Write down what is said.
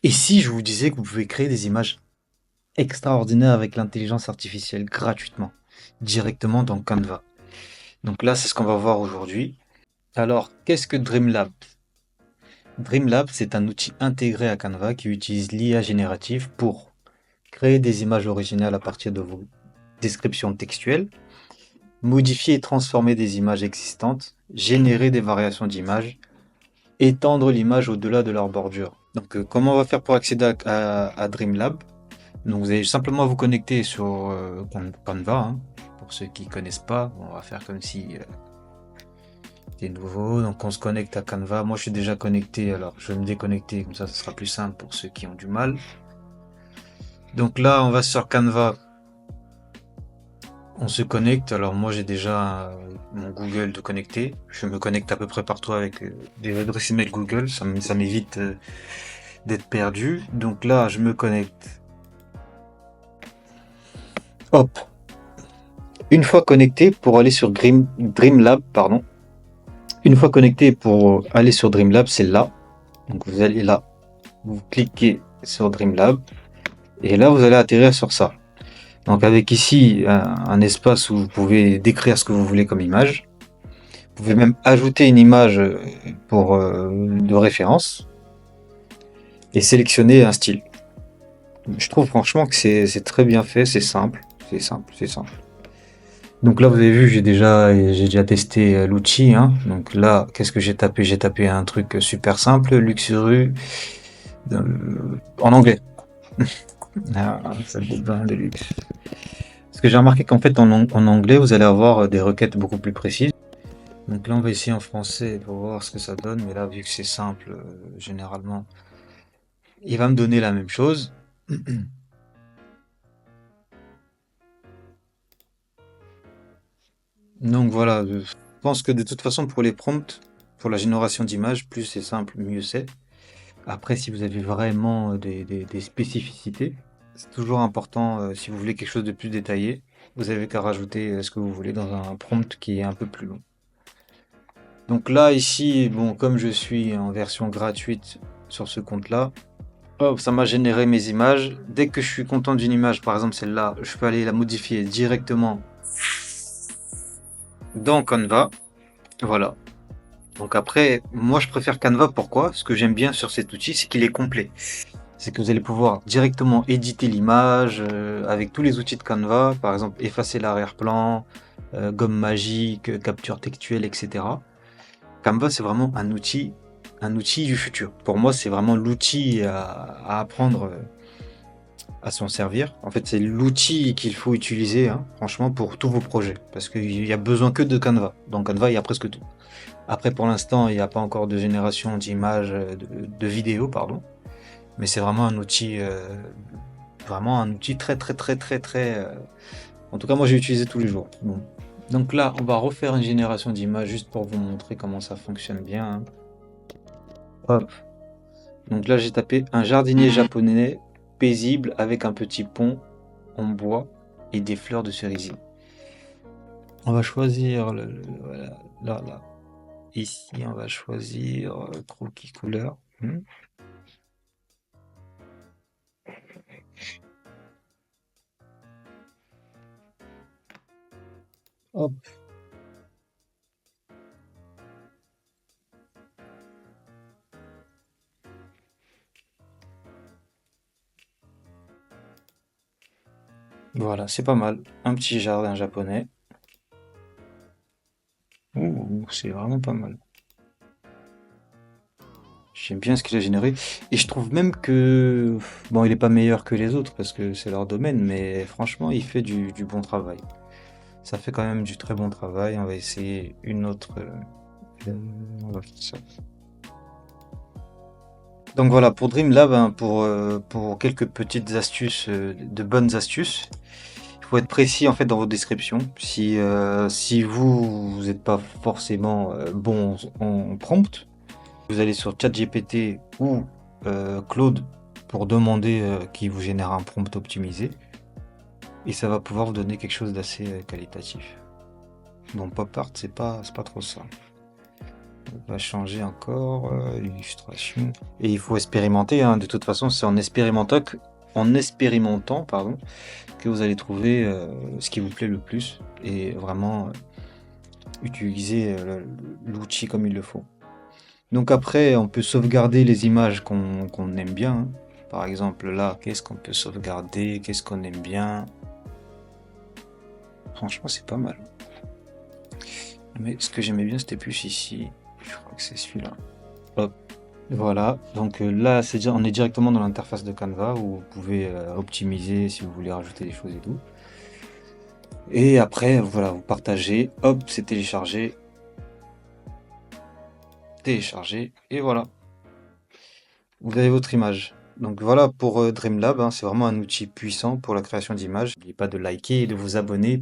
Et si je vous disais que vous pouvez créer des images extraordinaires avec l'intelligence artificielle gratuitement, directement dans Canva? Donc là, c'est ce qu'on va voir aujourd'hui. Alors, qu'est-ce que Dreamlab? Dreamlab, c'est un outil intégré à Canva qui utilise l'IA générative pour créer des images originales à partir de vos descriptions textuelles, modifier et transformer des images existantes, générer des variations d'images, étendre l'image au-delà de leur bordure. Donc, comment on va faire pour accéder à Dreamlab? Donc, vous allez simplement vous connecter sur Canva, hein. Pour ceux qui connaissent pas, on va faire comme si c'était nouveau. Donc, on se connecte à Canva. Moi, je suis déjà connecté, alors je vais me déconnecter, comme ça, ce sera plus simple pour ceux qui ont du mal. Donc là, on va sur Canva. On se connecte. Alors moi, j'ai déjà mon Google de connecté. Je me connecte à peu près partout avec des adresses email Google. Ça m'évite d'être perdu. Donc là, je me connecte. Hop. Une fois connecté pour aller sur Dreamlab, pardon. Une fois connecté pour aller sur Dreamlab, c'est là. Donc vous allez là. Vous cliquez sur Dreamlab. Et là, vous allez atterrir sur ça. Donc avec ici un espace où vous pouvez décrire ce que vous voulez comme image. Vous pouvez même ajouter une image de référence et sélectionner un style. Je trouve franchement que c'est très bien fait, c'est simple, c'est simple, c'est simple. Donc là, vous avez vu, j'ai déjà testé l'outil, hein. Donc là, qu'est-ce que j'ai tapé? J'ai tapé un truc super simple, Luxuru, en anglais. Ah, salle de bain de luxe. Parce que j'ai remarqué qu'en fait, en anglais, vous allez avoir des requêtes beaucoup plus précises. Donc là, on va essayer en français pour voir ce que ça donne. Mais là, vu que c'est simple, généralement, il va me donner la même chose. Donc voilà, je pense que de toute façon, pour les prompts, pour la génération d'images, plus c'est simple, mieux c'est. Après, si vous avez vraiment des spécificités, c'est toujours important, si vous voulez quelque chose de plus détaillé, vous avez qu'à rajouter ce que vous voulez dans un prompt qui est un peu plus long. Donc là, ici, bon, comme je suis en version gratuite sur ce compte-là, hop, ça m'a généré mes images. Dès que je suis content d'une image, par exemple celle-là, je peux aller la modifier directement dans Canva. Voilà. Donc après, moi je préfère Canva. Pourquoi? Ce que j'aime bien sur cet outil, c'est qu'il est complet. C'est que vous allez pouvoir directement éditer l'image avec tous les outils de Canva, par exemple effacer l'arrière-plan, gomme magique, capture textuelle, etc. Canva, c'est vraiment un outil du futur. Pour moi, c'est vraiment l'outil à apprendre à s'en servir. En fait, c'est l'outil qu'il faut utiliser, hein, franchement, pour tous vos projets. Parce qu'il n'y a besoin que de Canva. Dans Canva, il y a presque tout. Après, pour l'instant, il n'y a pas encore de génération d'images, de vidéos, pardon. Mais c'est vraiment un outil très, très, très, très, très. En tout cas, moi, j'ai utilisé tous les jours. Bon. Donc là, on va refaire une génération d'images juste pour vous montrer comment ça fonctionne bien, hein. Hop. Donc là, j'ai tapé un jardinier japonais paisible avec un petit pont en bois et des fleurs de cerisier. On va choisir voilà, là. Ici, on va choisir croquis couleur. Hop. Voilà, c'est pas mal. Un petit jardin japonais. Ouh, c'est vraiment pas mal. J'aime bien ce qu'il a généré. Et je trouve même que, bon, il est pas meilleur que les autres parce que c'est leur domaine, mais franchement, il fait du bon travail. Ça fait quand même du très bon travail. On va essayer une autre. On va faire ça. Donc voilà, pour Dreamlab, hein, pour quelques petites astuces, de bonnes astuces, il faut être précis en fait dans vos descriptions. Si vous n'êtes pas forcément bon en prompt, vous allez sur ChatGPT ou Claude pour demander qu'il vous génère un prompt optimisé et ça va pouvoir vous donner quelque chose d'assez qualitatif. Bon, pop art, c'est pas trop ça. va changer encore l'illustration. Et il faut expérimenter, hein. De toute façon, c'est en expérimentant, pardon, que vous allez trouver ce qui vous plaît le plus et vraiment utiliser l'outil comme il le faut. Donc après, on peut sauvegarder les images qu'on aime bien, hein. Par exemple, là, qu'est-ce qu'on peut sauvegarder? Qu'est-ce qu'on aime bien? Franchement, c'est pas mal. Mais ce que j'aimais bien, c'était plus ici. Je crois que c'est celui-là. Hop. Voilà. Donc là, on est directement dans l'interface de Canva où vous pouvez optimiser si vous voulez rajouter des choses et tout. Et après, voilà, vous partagez. Hop, c'est téléchargé. Téléchargé. Et voilà. Vous avez votre image. Donc voilà pour Dreamlab, hein, c'est vraiment un outil puissant pour la création d'images. N'oubliez pas de liker et de vous abonner.